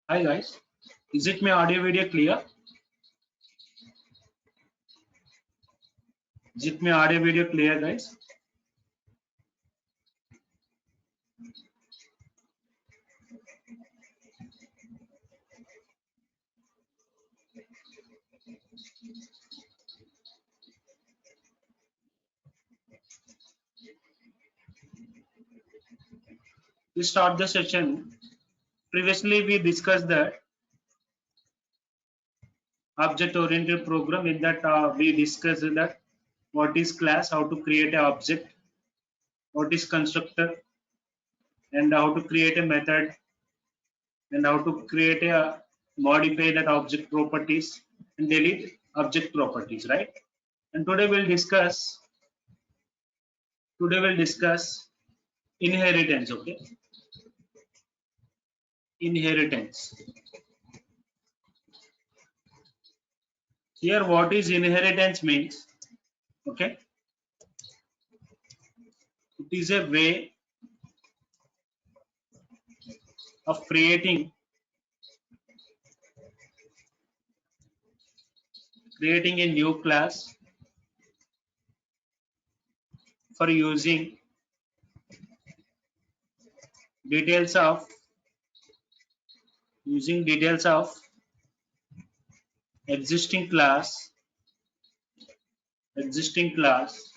Hi guys, is it my audio video clear? Is it my audio video clear guys? To start the session, previously we discussed that object-oriented program. In that we discussed that what is class, how to create an object, what is constructor, and how to create a method, and how to create a modify that object properties and delete object properties, right? And today we'll discuss inheritance. Okay, inheritance. Here, what is inheritance means? Okay, it is a way of creating a new class for details of using details of existing class existing class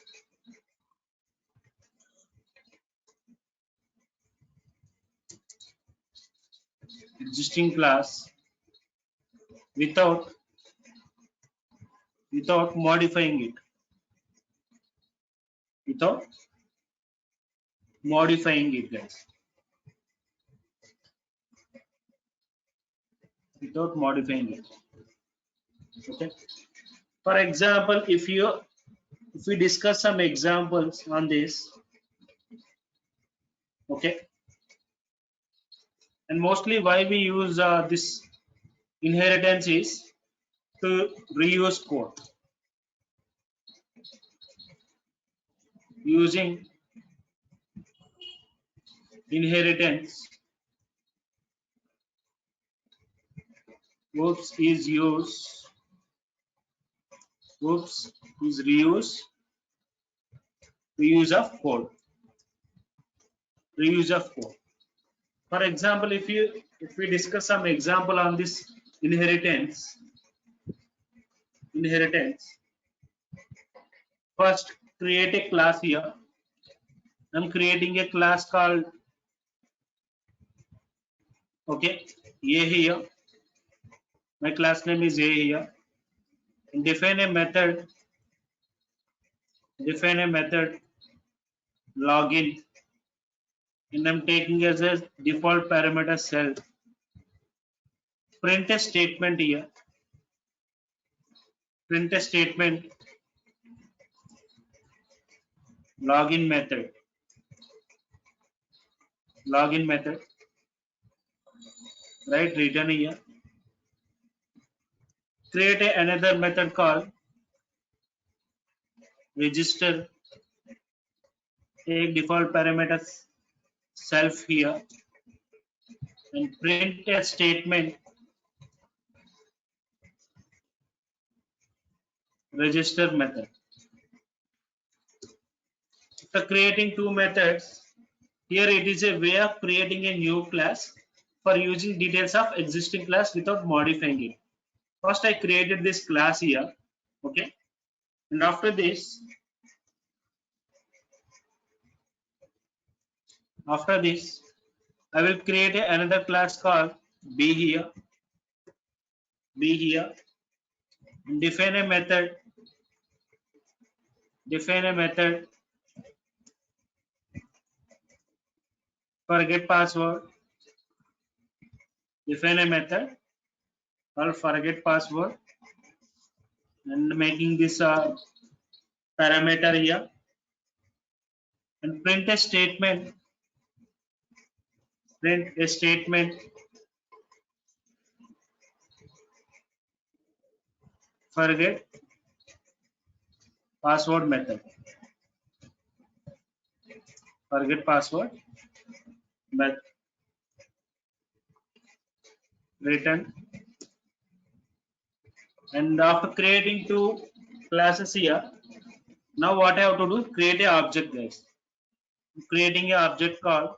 existing class without modifying it, without modifying it guys, without modifying it. Okay, for example, if we discuss some examples on this. Okay, and mostly why we use this inheritance is to reuse code. Using inheritance, oops is reuse of code. For example, if we discuss some example on this inheritance, first create a class here. I'm creating a class called A here. My class name is A here. And define a method login, and I'm taking as a default parameter self. Print a statement here. Print a statement login method. Right, return here. Create another method called register. Take default parameter self here and print a statement register method. After creating two methods, here it is a way of creating a new class for using details of existing class without modifying it. First I created this class here. Okay, and after this I will create another class called B here. And define a method forget password. Define a method called forget password and making this parameter here, and print a statement forget password method. written. And after creating two classes here, now what I have to do, create a object, guys. Creating an object called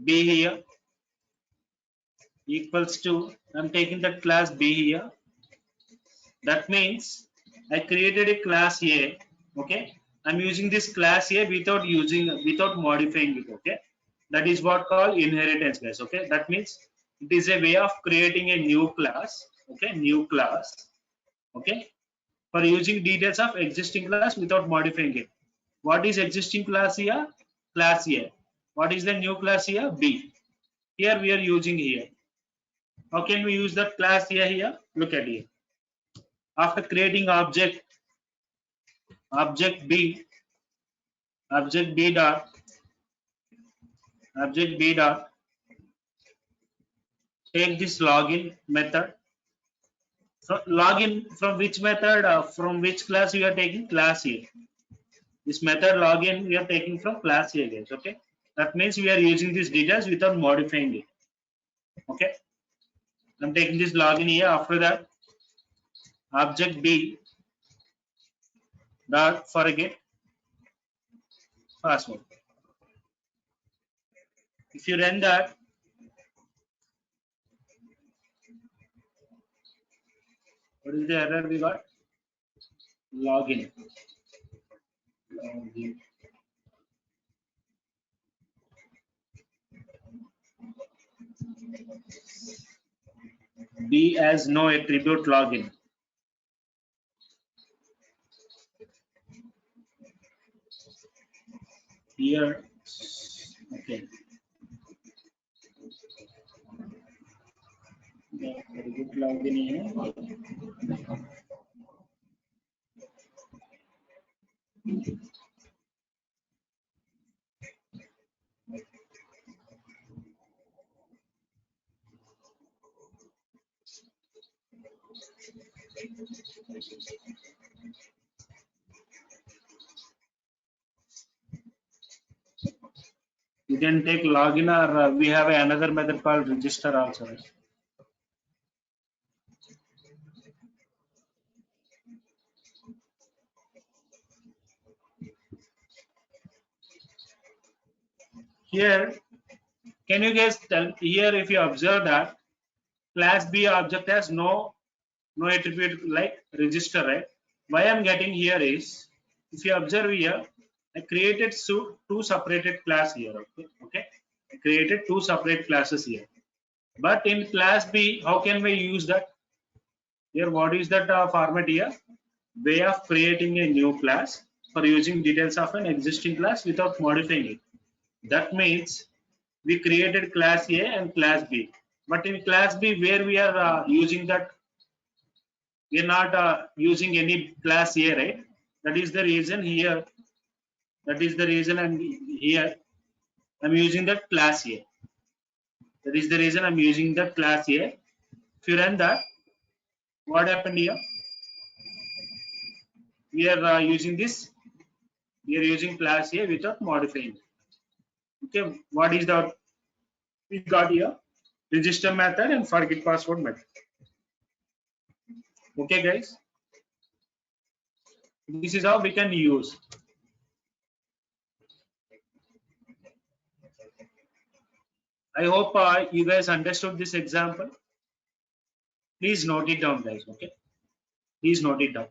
b here equals to, I'm taking that class b here. That means I created a class A. Okay, I'm using this class A without modifying it. Okay, that is what called inheritance, guys. Okay, that means it is a way of creating a new class. Okay, new class. Okay, for using details of existing class without modifying it. What is existing class here? Class A. What is the new class here? B. Here we are using here. How can we use that class here? Look at here. After creating object B, object B dot, object B dot, take this login method. So login from which method? From which class we are taking? Class A. This method login we are taking from class A, guys. Okay. That means we are using these details without modifying it. Okay. I'm taking this login here. After that, object B dot forget password. If you run that, what is the error we got? Login. Login. B as no attribute login. Here, okay. Attribute login here. You can take login or we have another method called register also. Right? Here, can you guys tell here if you observe that class B object has no attribute like register, right? Why I'm getting here is if you observe here, I created two separated class here. Okay, I created two separate classes here. But in class B, how can we use that? Here, what is that format here? Way of creating a new class for using details of an existing class without modifying it. That means we created class A and class B. But in class B, where we are using that, we are not using any class A, right? That is the reason here. That is the reason I'm here. I'm using that class A. That is the reason I'm using that class A. If you run that, what happened here? We are using this. We are using class A without modifying. Okay, what is the we got here? Register method and forget password method. Okay, guys. This is how we can use. I hope you guys understood this example. Please note it down, guys. Okay. Please note it down.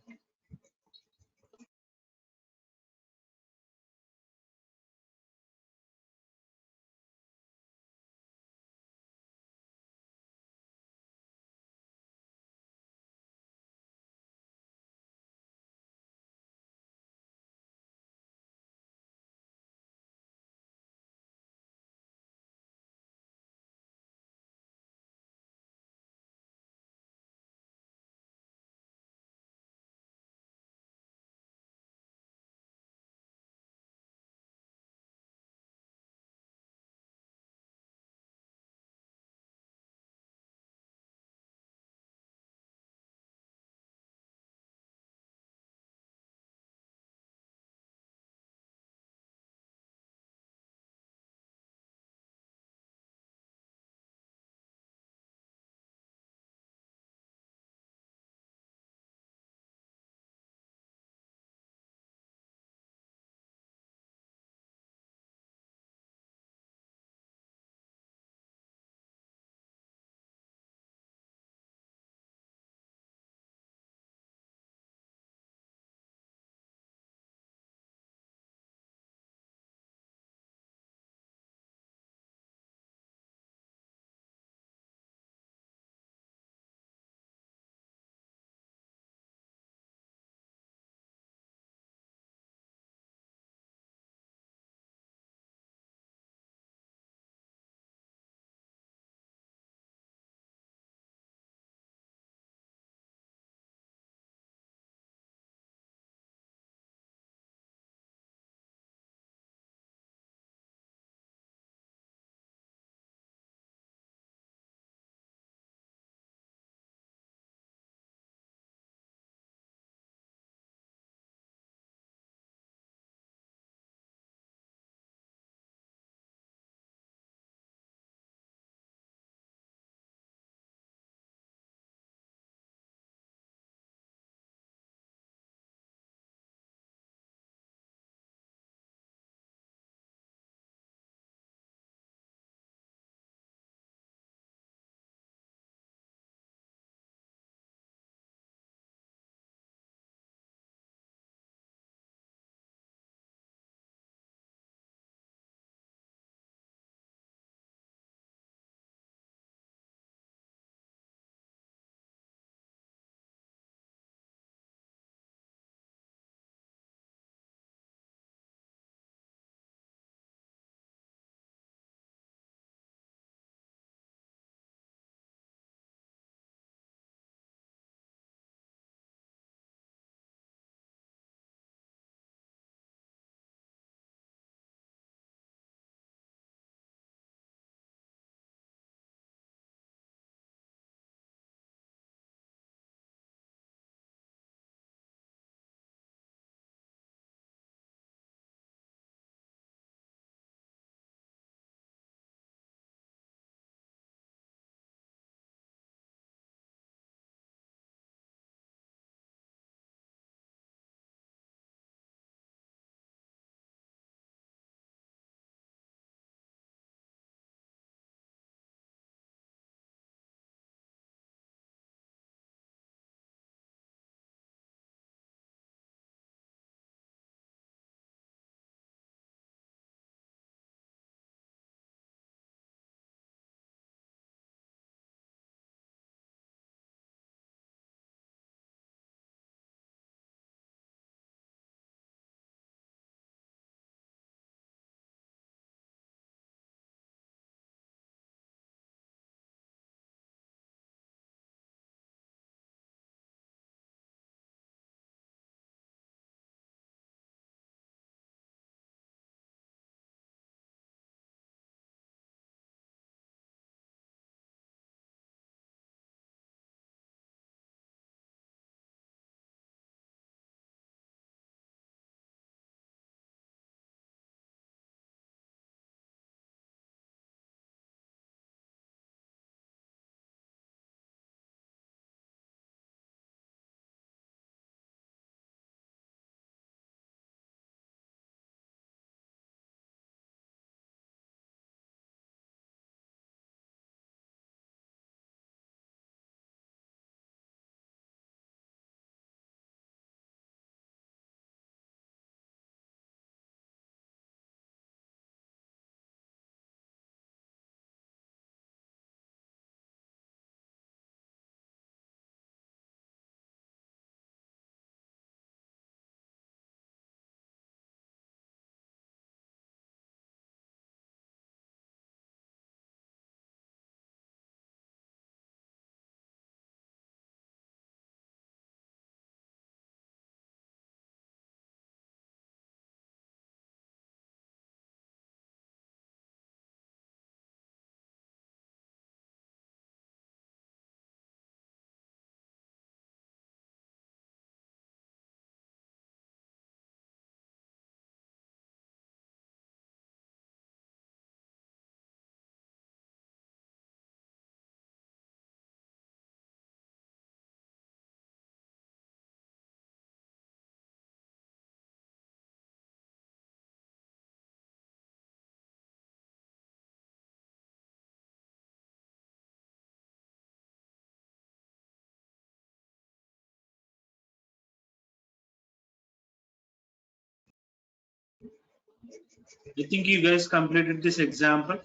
I think you guys completed this example.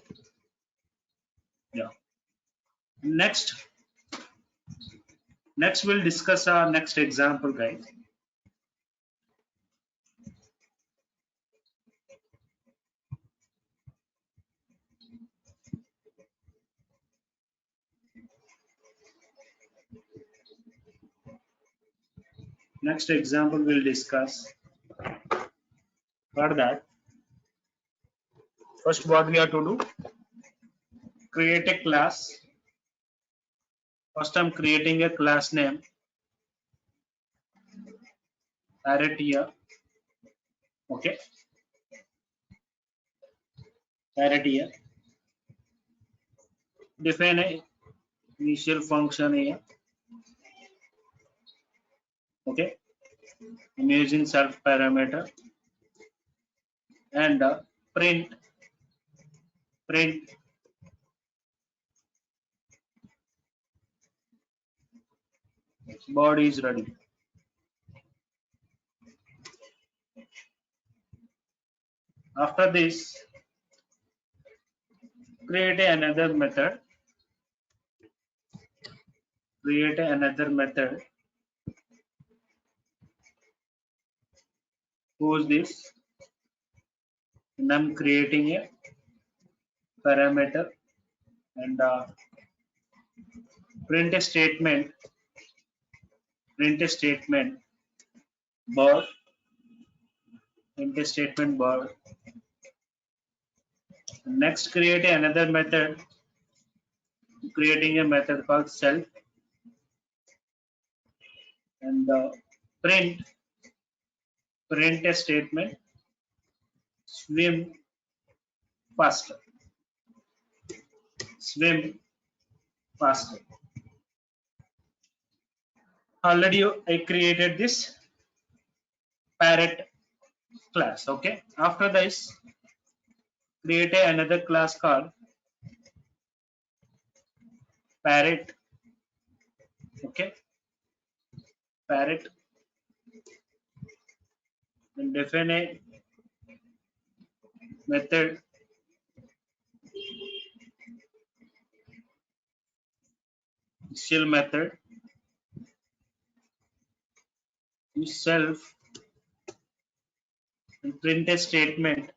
Yeah. Next, we'll discuss our next example, guys. Next example we'll discuss. For that, first what we have to do, create a class. First I'm creating a class name, parrot here. Okay, parrot here. Define a initial function here. Okay, I'm using self parameter and print body is ready. After this, create another method. Create another method. Who's this? And I'm creating a parameter and print a statement. Print a statement bird. Print a statement bird. Next, create another method. Creating a method called self and print a statement swim faster. Swim faster. Already I created this parrot class. Okay. After this, create another class called parrot. Okay. Parrot and define a method shell method to self and print a statement.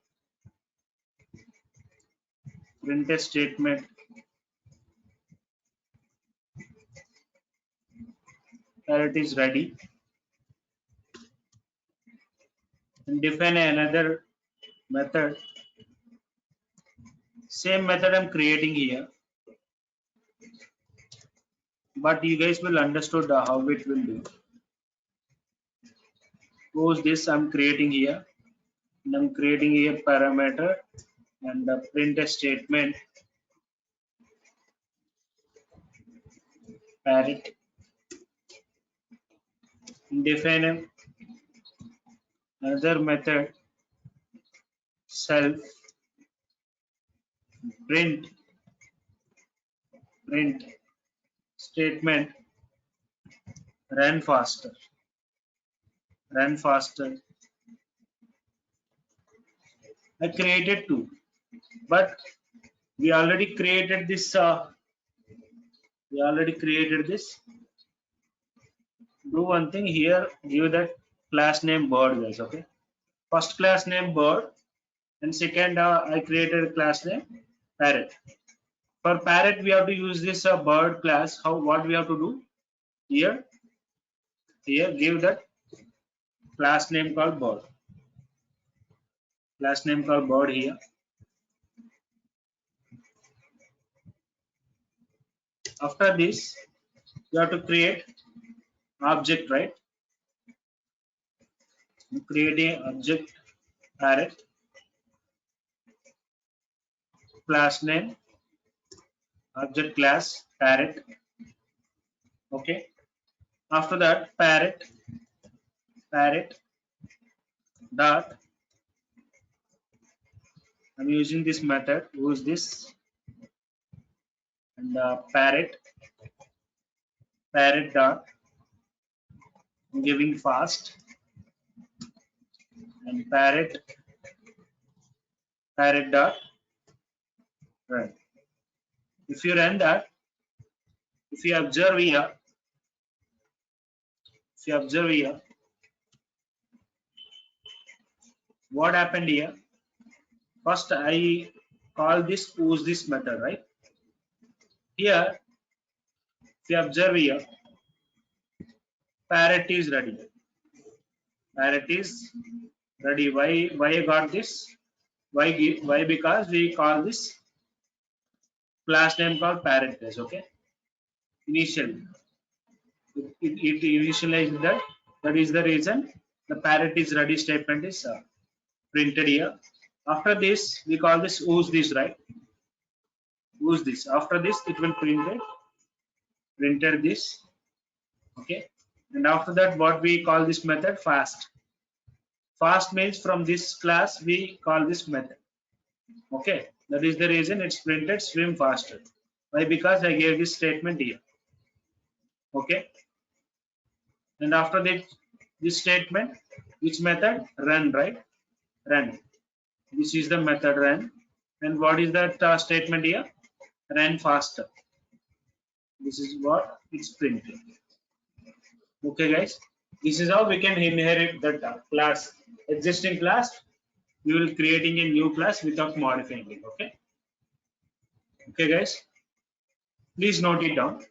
Print a statement parrot is ready and define another method. Same method I'm creating here, but you guys will understood how it will do. Suppose this I'm creating here, and I'm creating a parameter and print a statement parrot. Define another method self print statement run faster. Run faster. I created two, but we already created this. We already created this. Do one thing here. Give that class name bird, guys. Okay. First class name bird, and second I created a class name parrot. For parrot, we have to use this bird class. How? What we have to do here? Here, give that class name called bird. Class name called bird here. After this, you have to create object, right? Create a object parrot class name object class parrot. Okay. After that, parrot dot. I'm using this method. Who's this? And parrot dot. I'm giving fast and parrot parrot dot run. If you run that, if you observe here, what happened here? First, I call this use this method, right? Here, if you observe here, parrot is ready. Parrot is ready. Why I got this? Why? Because we call this class name called parrot class. Okay. Initially, it initialized that. That is the reason the parrot is ready statement is printed here. After this, we call this use this, right? Use this. After this, it will printed this. Okay. And after that, what we call this method fast. Fast means from this class we call this method. Okay. That is the reason it's printed swim faster. Why? Because I gave this statement here. Okay. And after that, this statement, which method? Run, right? Run. This is the method run. And what is that statement here? Run faster. This is what it's printed. Okay, guys. This is how we can inherit that class, existing class. We will creating a new class without modifying it. Okay. Okay, guys. Please note it down.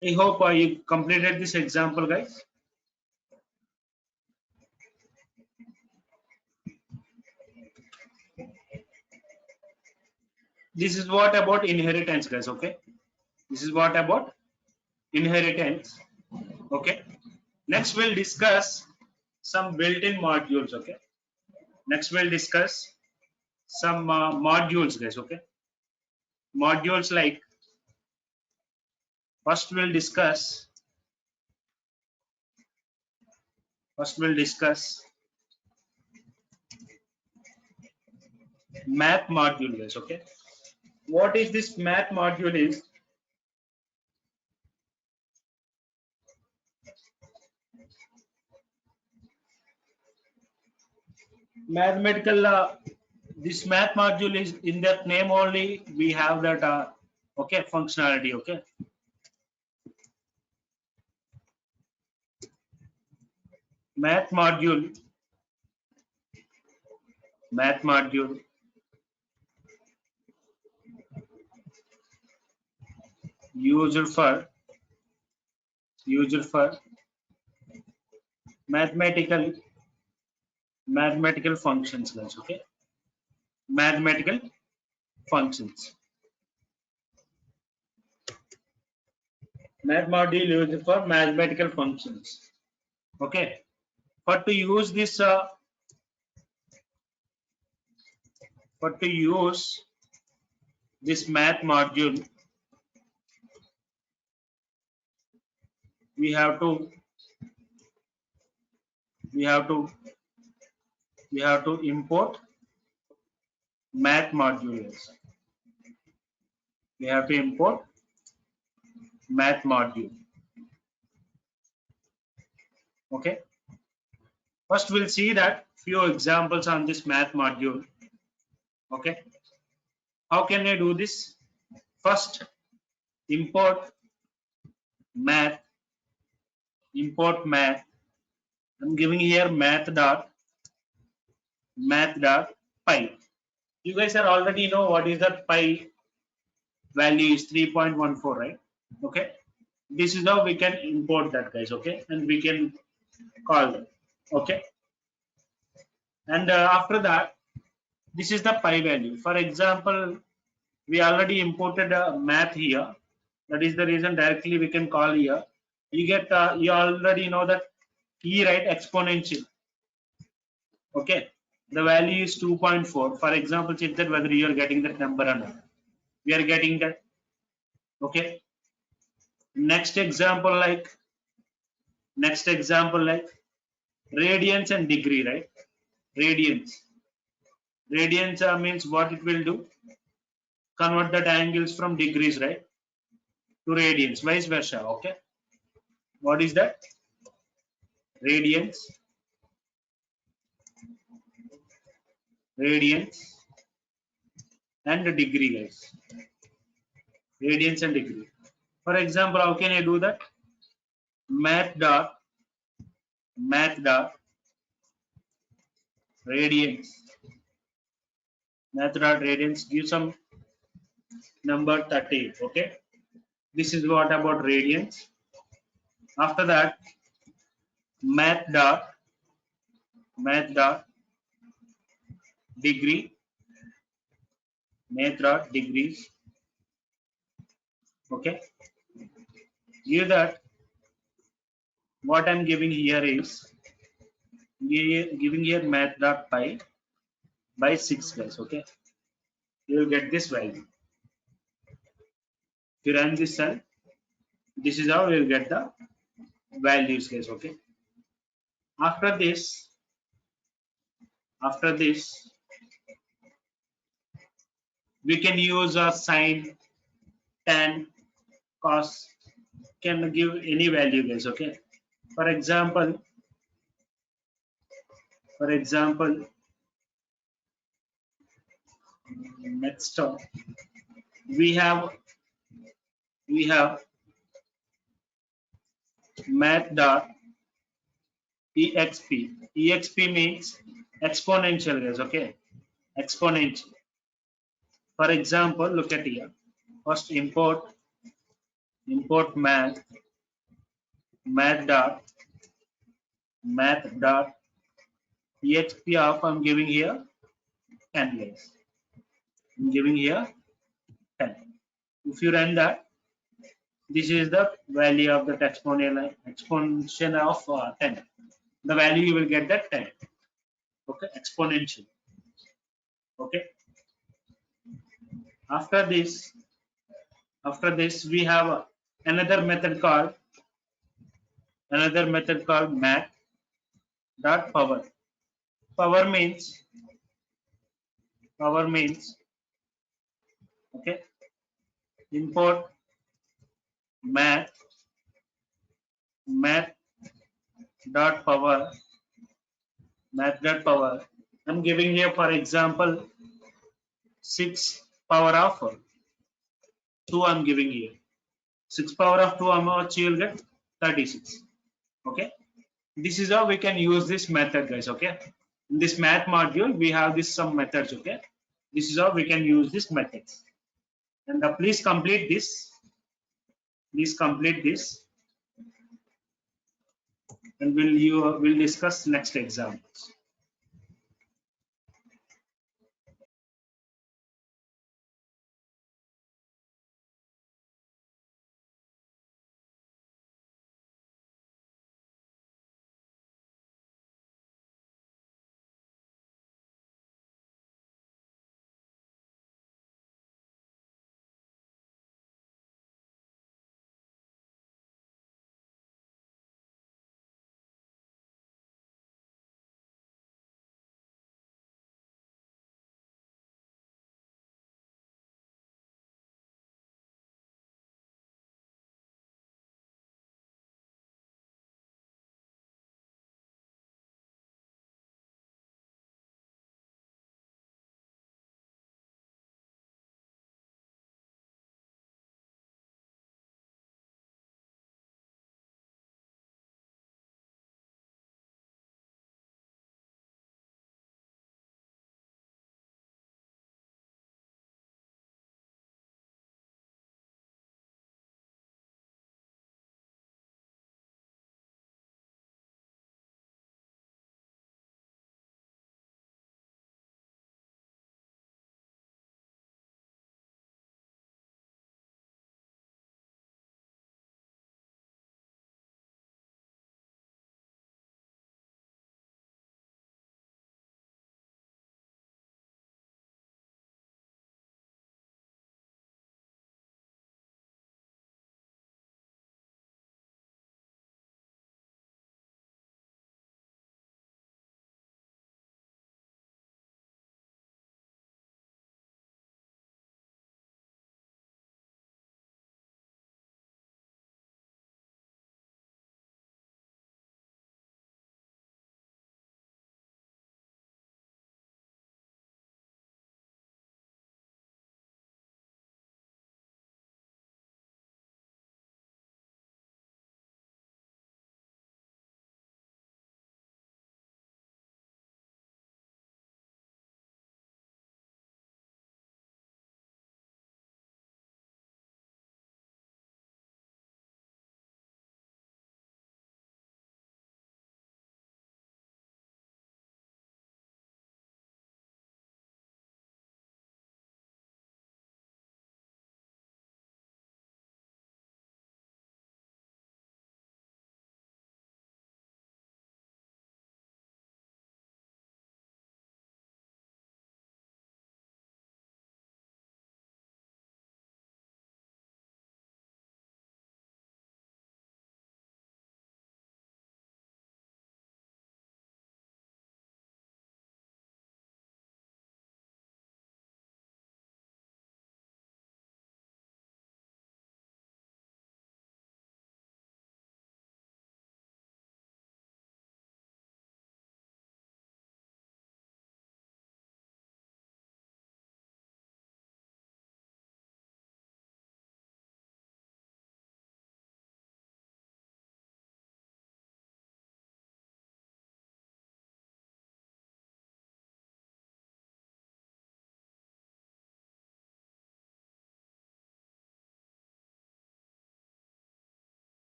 I hope you completed this example, guys. this is what about inheritance, guys. Okay, this is what about inheritance. Okay, next we'll discuss some built-in modules. Okay, next we'll discuss some modules, guys. Okay, modules like, first we'll discuss math module, guys. Okay, what is this math module is? Mathematical, this math module is in that name only, we have that okay, functionality. Okay, math module used for mathematical functions, guys. Okay, mathematical functions. Math module used for mathematical functions. Okay, for to use this math module, we have to import math modules. We have to import math module. Okay, first we'll see that few examples on this math module. Okay, how can I do this? First, import math. I'm giving here math.py. You guys are already know what is that pi value is 3.14, right? Okay, this is how we can import that, guys. Okay, and we can call them. Okay, and after that, this is the pi value. For example, we already imported a math here. That is the reason directly we can call here. You get you already know that e, right, exponential. Okay, the value is 2.4. For example, check that whether you are getting that number or not. We are getting that. Okay, next example like radians and degree, right? Radians means what it will do, convert that angles from degrees, right, to radians, vice versa. Okay, what is that? Radians and degree, guys. Radians and degree. For example, how can I do that? math dot radians give some number 30. Okay, this is what about radians. After that, math dot degree degrees. Okay, here that what I'm giving here is giving here math.py by 6, guys. Okay, you will get this value. If you run this cell, this is how you will get the values, guys. Okay, after this we can use a sine, tan, cos, can give any value, guys. Okay, for example next we have math.exp. exp means exponential, guys. Okay, exponential. For example, look at here. First, import math.exp of I'm giving here 10, guys. I'm giving here If you run that, this is the value of the exponential of 10. The value you will get that 10. Okay, exponential. Okay. After this, we have another method called math dot power. Power means okay, import math math dot power I'm giving here for example 6 power of 2. I'm giving here 6 power of 2, how much you will get? 36. Okay, this is how we can use this method, guys. Okay, in this math module we have this some methods. Okay, this is how we can use this methods. And please complete this, and will discuss next examples.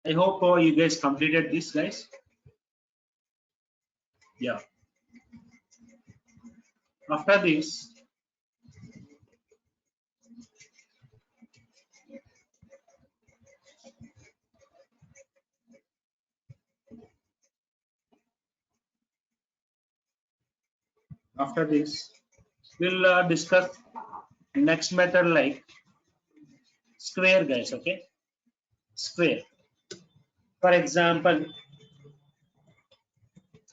I hope you guys completed this, guys. Yeah. After this, after this, we'll discuss next method like square, guys. Okay, square. For example,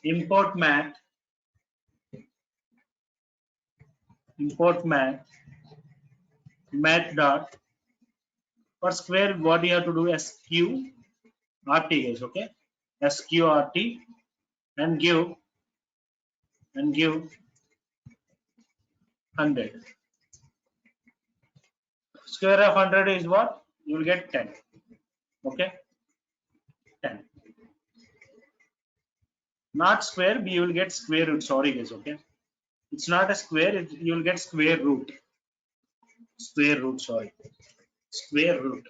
import math, import math dot. For square, what you have to do? SQRT, guys. Okay, SQRT and give 100. Square of 100 is what? You will get 10. Okay, 10. Not square, you will get square root. Sorry, guys. Okay, it's not a square. You will get square root. Square root. Sorry, square root.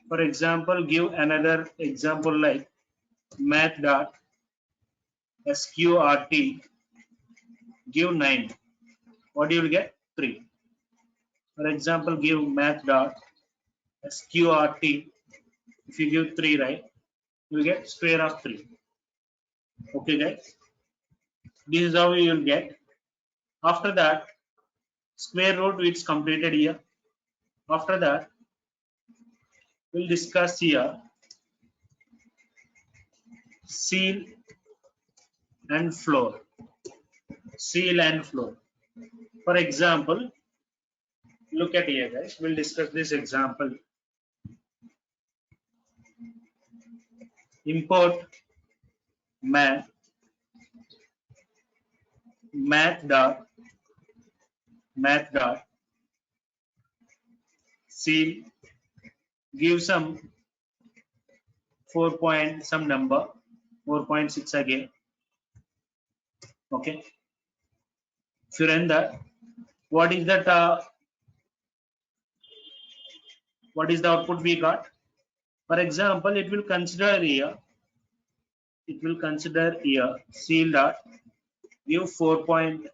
For example, give another example like math dot sqrt. Give 9. What you will get? 3. For example, give math dot sqrt. If you give 3, right, you will get square of 3. Okay, guys. This is how you will get. After that, square root is completed here. After that, we'll discuss here seal and floor. Seal and floor. For example, look at here, guys. We'll discuss this example. Import math dot seal. Give some 4 point some number 4.6 again. Okay. If you run that, what is that? What is the output we got? For example, it will consider here. It will consider here seal dot give 4.4.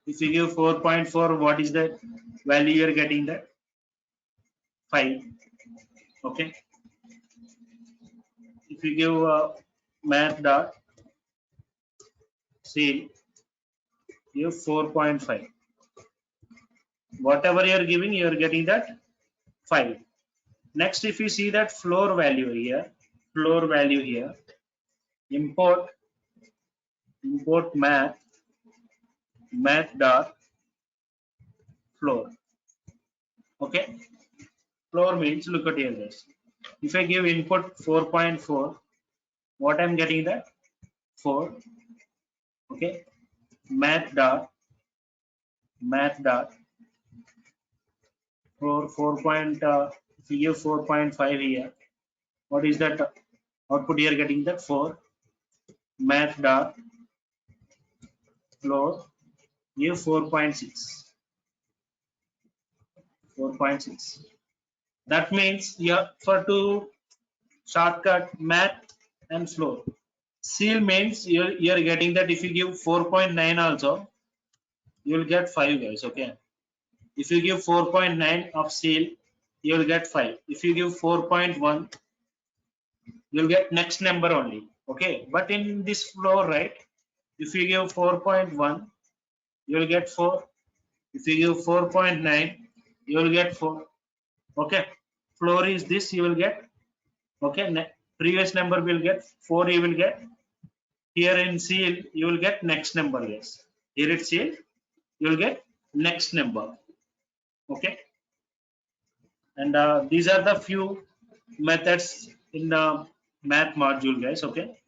If you give 4.4, what is the value you are getting? That 5. Okay. If you give math dot seal give 4.5. Whatever you are giving, you are getting that 5. Next, if you see that floor value here, import math dot floor. Okay, floor means, look at here, guys. If I give input 4.4, what I'm getting that 4. Okay, math dot for 4. If you give 4.5 here, what is that output here getting? That 4. Math dot floor give 4.6. 4.6. That means you have for to shortcut math and floor. Seal means you're getting that if you give 4.9 also, you will get 5, guys. Okay. If you give 4.9 of seal, you will get 5. If you give 4.1, you'll get next number only. Okay. But in this floor, right, if you give 4.1, you will get 4. If you give 4.9, you will get 4. Okay. Floor is this, you will get. Okay. Previous number will get 4, you will get. Here in seal, you will get next number. Yes. Here it's seal, you will get next number. Okay. And these are the few methods in the math module, guys. Okay.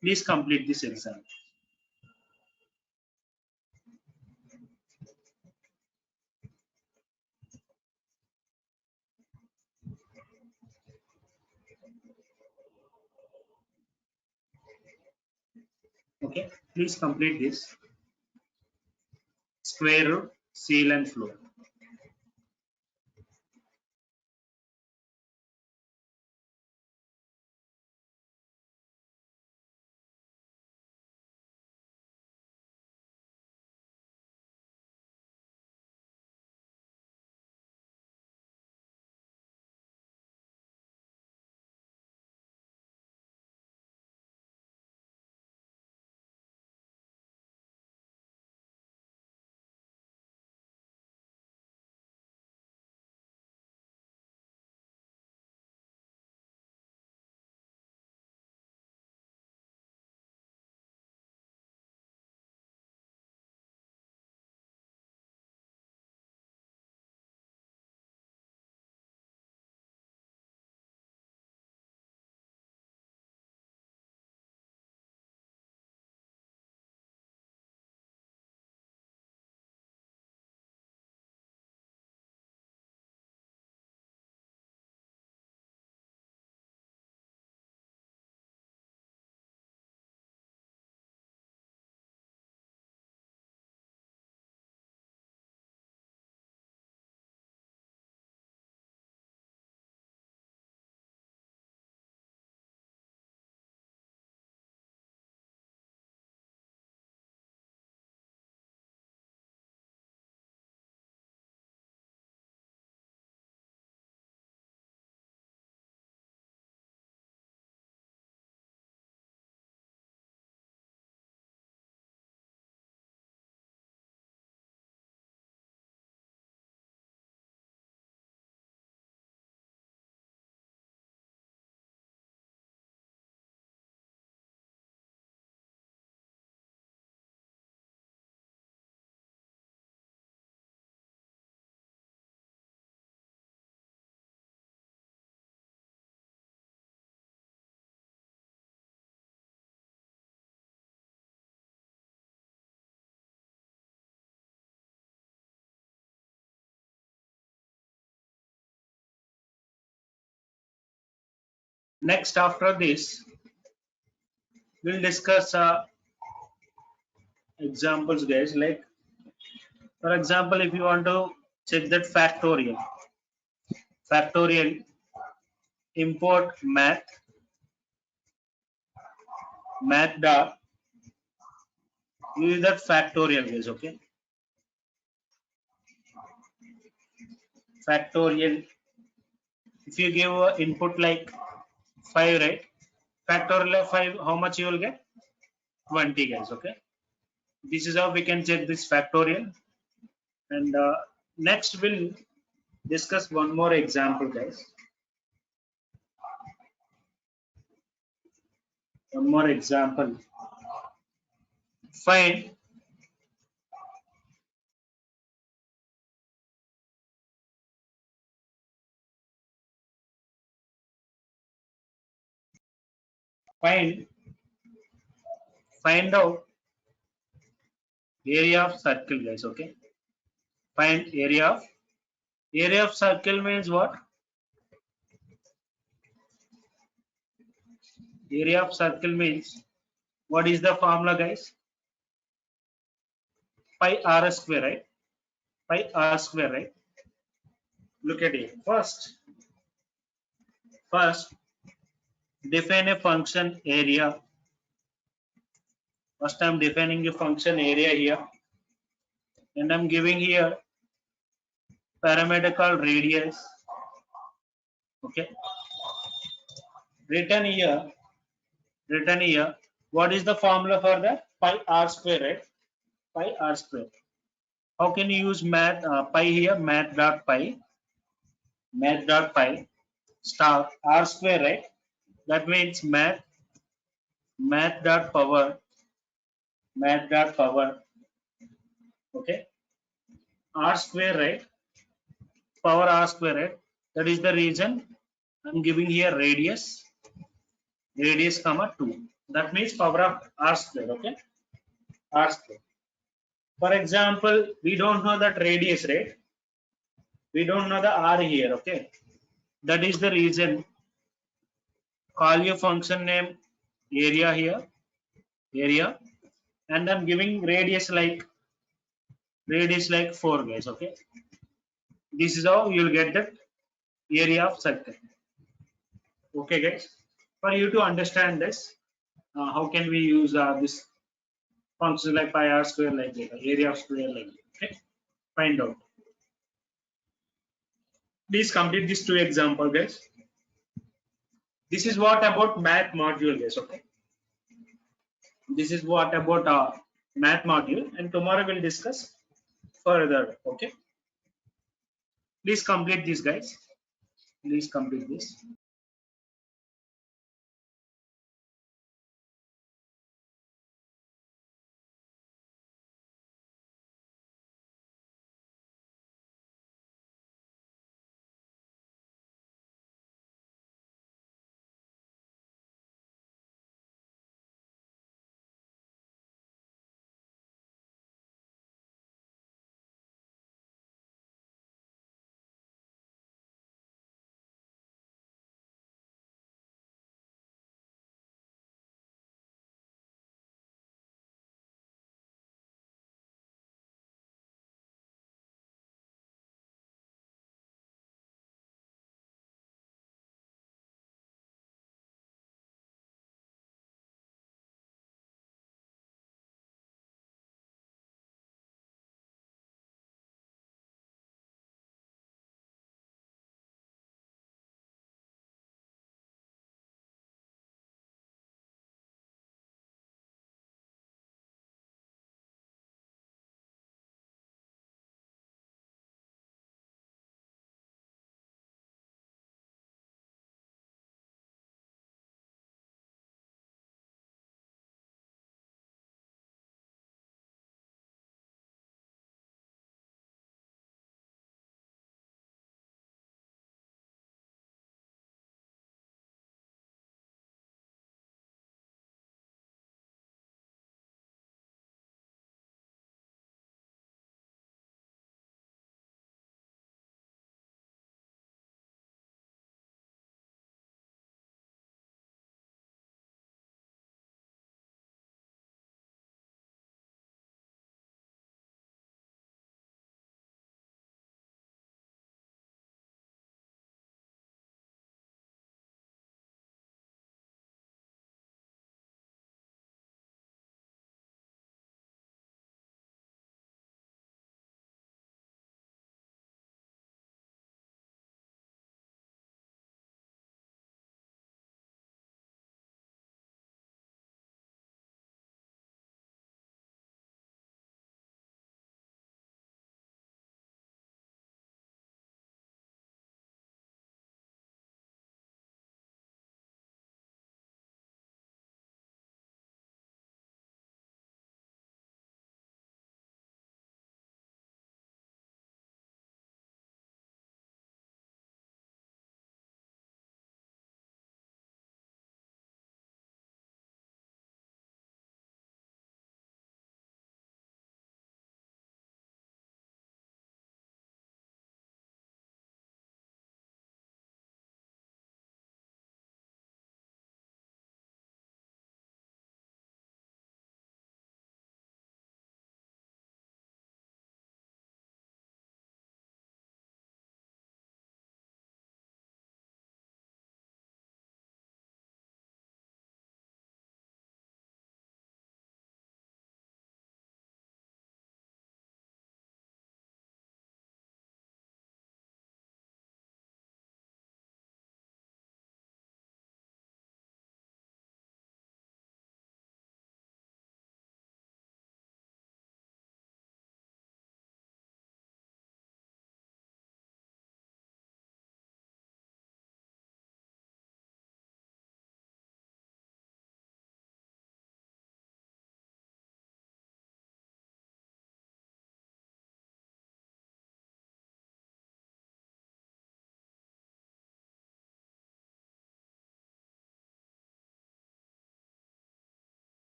Please complete this exam. Okay. Please complete this. square root, seal and floor. Next, after this, we'll discuss examples, guys. Like, for example, if you want to check that factorial, import math dot, use that factorial, guys. Okay, factorial. If you give input like 5, right? Factorial of 5, how much you will get? 20, guys. Okay, this is how we can check this factorial. And next we'll discuss one more example, guys. One more example. Find find find out area of circle, guys. Okay, find area of circle means what? Area of circle means, what is the formula, guys? Pi r square, right? Pi r square, right? Look at it. First define a function area. First I'm defining a function area here, and I'm giving here parameter called radius. Okay, written here, what is the formula for that? Pi r square, right? Pi r square. How can you use pi here? Math dot pi star r square, right? That means math dot power. Okay, r square, right? Power r square, right? That is the reason I'm giving here radius comma 2. That means power of r square. Okay, r square. For example, we don't know that radius, right? We don't know the r here. Okay, that is the reason, call your function name area here, area, and I'm giving radius like Rad is like 4 guys. Okay, this is how you'll get the area of circle. Okay guys, for you to understand this, how can we use this function like pi r square like that, area of square like that. Okay, find out. Please complete these two example guys. This is what about math module guys. Okay, this is what about math module, and tomorrow we'll discuss further. Okay, please complete this guys. Please complete this.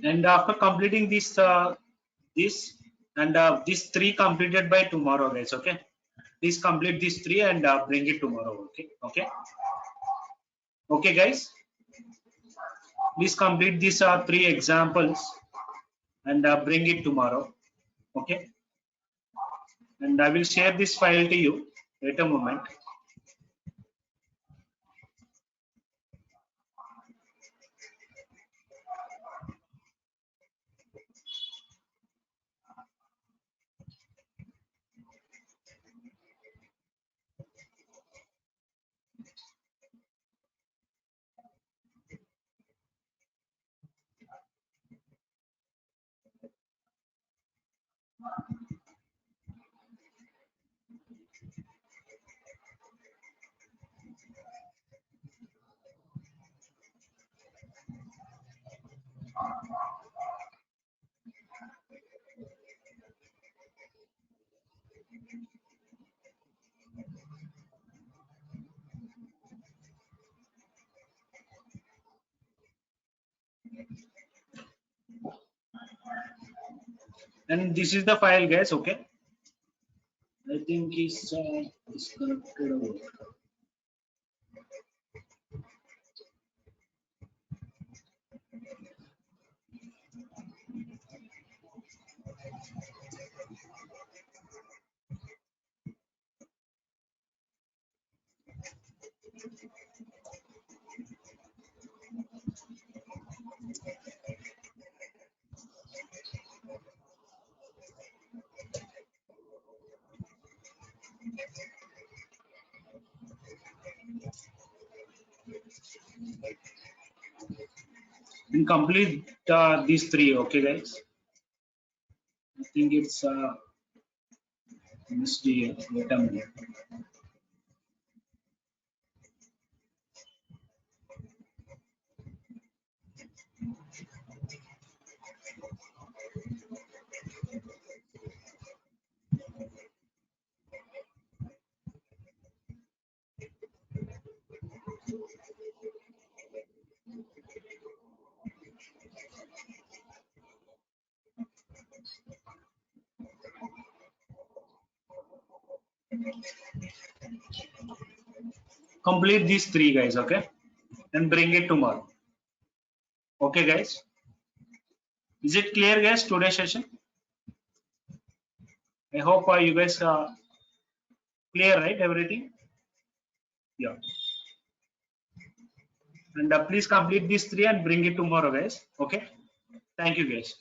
And after completing this and these three completed by tomorrow guys. Okay, please complete these three and bring it tomorrow. Okay, okay, okay guys. Please complete these 3 examples and bring it tomorrow. Okay, and I will share this file to you. Wait a moment. And this is the file, guys. Okay, I think it's disconnected. And complete these 3. Okay, guys. I think it's missed here. Wait a minute. Complete these 3, guys. Okay, and bring it tomorrow. Okay, guys. Is it clear, guys? Today's session. I hope you guys clear, right? Everything. Yeah. And please complete these 3 and bring it tomorrow, guys. Okay. Thank you, guys.